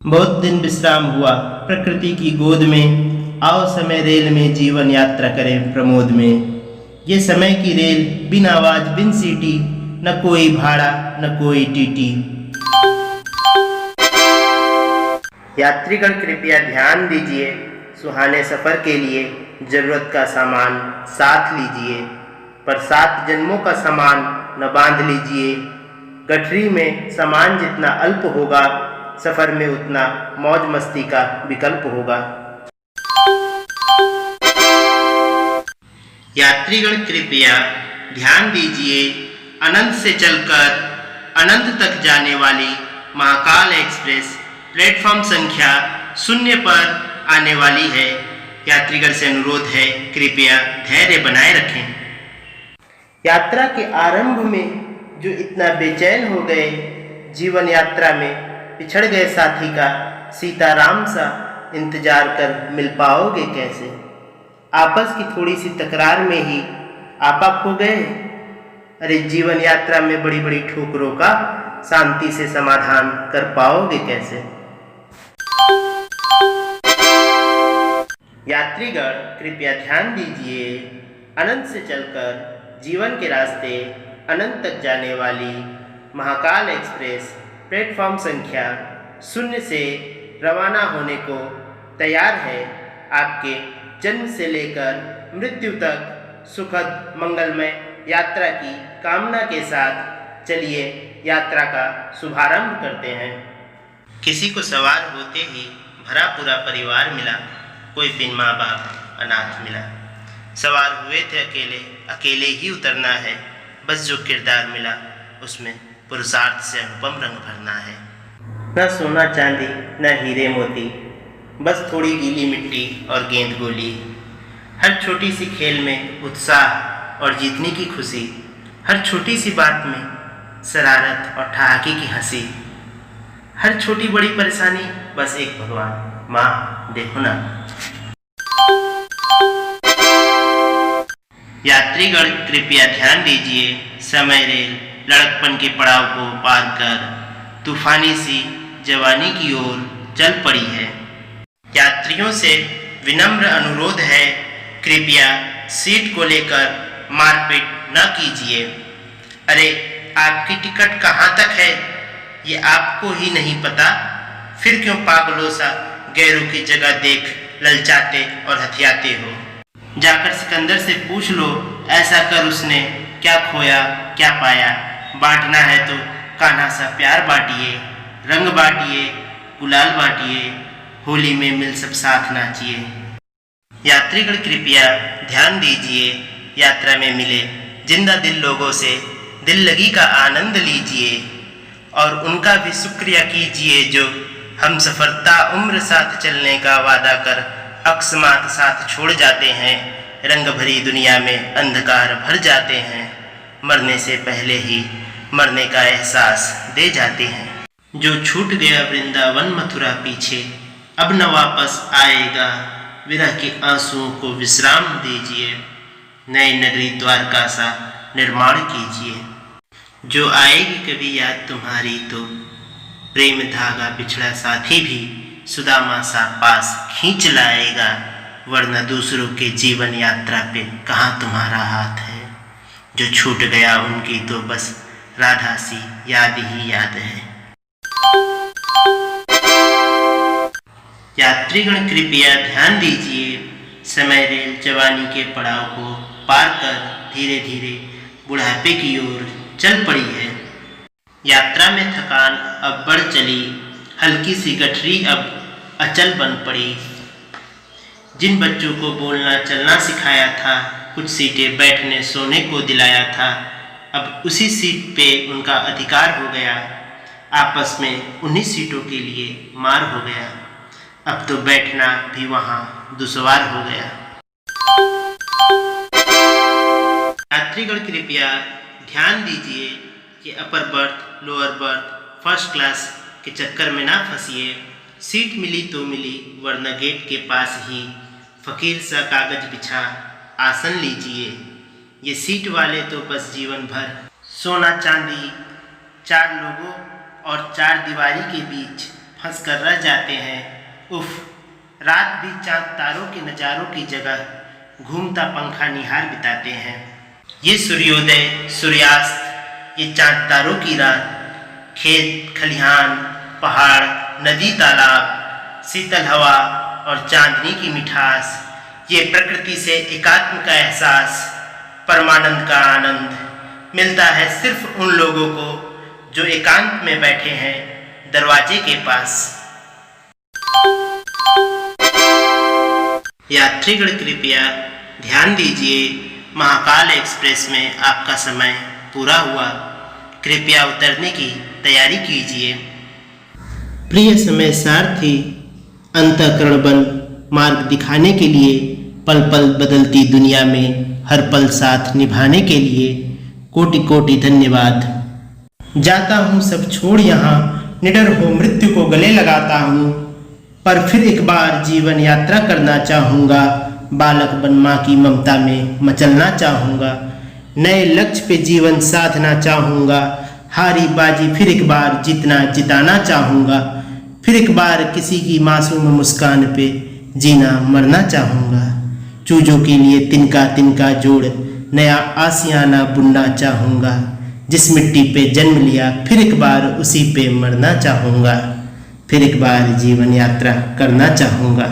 बहुत दिन विश्राम हुआ प्रकृति की गोद में। आओ समय रेल में जीवन यात्रा करें प्रमोद में। ये समय की रेल बिन आवाज बिन सीटी, न कोई भाड़ा न कोई टीटी। यात्रीगण कृपया ध्यान दीजिए, सुहाने सफर के लिए जरूरत का सामान साथ लीजिए। पर 7 जन्मों का सामान न बांध लीजिए। गठरी में सामान जितना अल्प होगा, सफर में उतना मौज मस्ती का विकल्प होगा। यात्रीगण कृपया ध्यान दीजिए, अनंत से चलकर अनंत तक जाने वाली महाकाल एक्सप्रेस प्लेटफॉर्म संख्या 0 पर आने वाली है। यात्रीगण से अनुरोध है, कृपया धैर्य बनाए रखें। यात्रा के आरंभ में जो इतना बेचैन हो गए, जीवन यात्रा में पिछड़ गए साथी का सीताराम सा इंतजार कर मिल पाओगे कैसे। आपस की थोड़ी सी तकरार में ही आपा खो गए। अरे जीवन यात्रा में बड़ी बड़ी ठोकरों का शांति से समाधान कर पाओगे कैसे। यात्रीगण कृपया ध्यान दीजिए, अनंत से चलकर जीवन के रास्ते अनंत तक जाने वाली महाकाल एक्सप्रेस प्लेटफॉर्म संख्या 0 से रवाना होने को तैयार है। आपके जन्म से लेकर मृत्यु तक सुखद मंगलमय यात्रा की कामना के साथ चलिए यात्रा का शुभारंभ करते हैं। किसी को सवार होते ही भरा पूरा परिवार मिला, कोई बिन माँ बाप अनाथ मिला। सवार हुए थे अकेले, अकेले ही उतरना है। बस जो किरदार मिला उसमें पुरुषार्थ से अनुपम रंग भरना है। न सोना चांदी न हीरे मोती, बस थोड़ी गीली मिट्टी और गेंद गोली। हर छोटी सी खेल में उत्साह और जीतने की खुशी, हर छोटी सी बात में शरारत और ठहाके की हंसी। हर छोटी बड़ी परेशानी बस एक भगवान, माँ देखो ना। यात्रीगण कृपया ध्यान दीजिए, समय रेल लड़कपन के पड़ाव को पार कर तूफानी सी जवानी की ओर चल पड़ी है। यात्रियों से विनम्र अनुरोध है, कृपया सीट को लेकर मारपीट न कीजिए। अरे आपकी टिकट कहाँ तक है ये आपको ही नहीं पता, फिर क्यों पागलों सा गैरों की जगह देख ललचाते और हथियाते हो। जाकर सिकंदर से पूछ लो, ऐसा कर उसने क्या खोया क्या पाया। बांटना है तो कान्हा सा प्यार बांटिए, रंग बांटिए, गुलाल बांटिए, होली में मिल सब साथ नाचिए। यात्रीगण कृपया ध्यान दीजिए, यात्रा में मिले जिंदा दिल लोगों से दिल लगी का आनंद लीजिए और उनका भी शुक्रिया कीजिए जो हम सफरता उम्र साथ चलने का वादा कर अकस्मात साथ छोड़ जाते हैं। रंग भरी दुनिया में अंधकार भर जाते हैं, मरने से पहले ही मरने का एहसास दे जाते हैं। जो छूट गया वृंदावन मथुरा पीछे, अब न वापस आएगा, विरह के आंसुओं को विश्राम दीजिए। नई नगरी द्वारका सा निर्माण कीजिए। जो आएगी कभी याद तुम्हारी तो प्रेम धागा बिछड़ा साथी भी सुदामा सा पास खींच लाएगा। वरना दूसरों के जीवन यात्रा पे कहाँ तुम्हारा हाथ है। जो छूट गया उनकी तो बस राधा सी याद ही याद है। यात्रीगण कृपया ध्यान दीजिए, समय रेल जवानी के पड़ाव को पार कर धीरे धीरे बुढ़ापे की ओर चल पड़ी है। यात्रा में थकान अब बढ़ चली, हल्की सी गठरी अब अचल बन पड़ी। जिन बच्चों को बोलना चलना सिखाया था, कुछ सीटें बैठने सोने को दिलाया था, अब उसी सीट पे उनका अधिकार हो गया। आपस में उन्हीं सीटों के लिए मार हो गया। अब तो बैठना भी वहाँ दुश्वार हो गया। यात्रीगण कृपया ध्यान दीजिए कि upper berth lower berth first class के चक्कर में ना फंसिए। सीट मिली तो मिली, वरना गेट के पास ही फकीर सा कागज बिछा आसन लीजिए। ये सीट वाले तो बस जीवन भर सोना चांदी 4 लोगों और 4 दीवारी के बीच फंस कर रह जाते हैं। उफ, रात भी चांद तारों के नज़ारों की जगह घूमता पंखा निहार बिताते हैं। ये सूर्योदय सूर्यास्त, ये चांद तारों की रात, खेत खलिहान, पहाड़, नदी तालाब, शीतल हवा और चांदनी की मिठास, ये प्रकृति से एकात्म का एहसास, परमानंद का आनंद मिलता है सिर्फ उन लोगों को जो एकांत में बैठे हैं दरवाजे के पास। यात्रीगण कृपया ध्यान दीजिए, महाकाल एक्सप्रेस में आपका समय पूरा हुआ। कृपया उतरने की तैयारी कीजिए। प्रिय समय सारथी, अंतःकरण बन मार्ग दिखाने के लिए, पल पल बदलती दुनिया में हर पल साथ निभाने के लिए कोटि कोटि धन्यवाद। जाता हूँ सब छोड़ यहाँ, निडर हो मृत्यु को गले लगाता हूँ, पर फिर एक बार जीवन यात्रा करना चाहूँगा। बालक बन माँ की ममता में मचलना चाहूँगा, नए लक्ष्य पे जीवन साधना चाहूँगा। हारी बाजी फिर एक बार जीतना जिताना चाहूँगा, फिर एक बार किसी की मासूम मुस्कान पे जीना मरना चाहूँगा। चूजों के लिए तिनका तिनका जोड़ नया आसियाना बुनना चाहूँगा। जिस मिट्टी पे जन्म लिया फिर एक बार उसी पे मरना चाहूँगा, फिर एक बार जीवन यात्रा करना चाहूँगा।